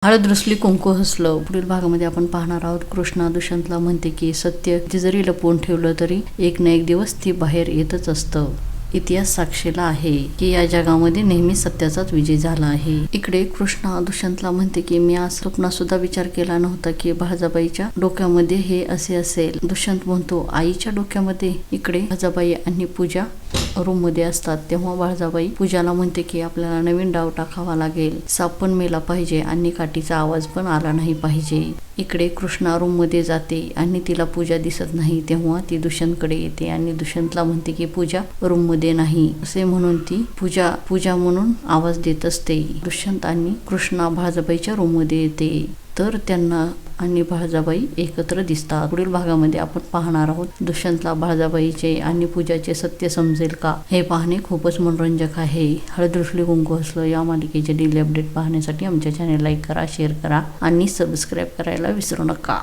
हळद रुसली कुंकू हसलं. पुढील भागामध्ये आपण पाहणार आहोत. कृष्णा दुष्यंतला म्हणते की सत्य ती जरी लपवून ठेवलं तरी एक ना एक दिवस ती बाहेर येतच असतं. इतिहास साक्षीला आहे की या जगामध्ये नेहमी सत्याचाच विजय झाला आहे. इकडे कृष्णा दुष्यंतला म्हणते की मी आज स्वप्नात सुद्धा विचार केला नव्हता की बळजाबाईच्या डोक्यामध्ये हे असे असेल. दुष्यंत म्हणतो आईच्या डोक्यामध्ये. इकडे बळजाबाई आणि पूजा रूम मध्ये असतात तेव्हा बळजाबाई पूजाला म्हणते की आपल्याला नवीन डाव टाकावा लागेल. साप पण मेला पाहिजे आणि काठीचा आवाज पण आला नाही पाहिजे. इकडे कृष्णा रूम मध्ये जाते आणि तिला पूजा दिसत नाही तेव्हा ती दुष्यंतकडे येते आणि दुष्यंतला म्हणते की पूजा रूम मध्ये नाही असे म्हणून ती पूजा पूजा म्हणून आवाज देत असते. दुष्यंत आणि कृष्णा बळजाबाईच्या रूम मध्ये येते तर त्यांना आणि बळजाबाई एकत्र दिसतात. पुढील भागामध्ये आपण पाहणार आहोत दुष्यंतला बळजाबाईचे आणि पूजाचे सत्य समजेल का हे पाहणे खूपच मनोरंजक आहे. हळद रुसली कुंकू हसलं या मालिकेचे डेली अपडेट पाहण्यासाठी आमच्या चॅनेल लाईक करा, शेअर करा आणि सबस्क्राईब करायला विसरू नका.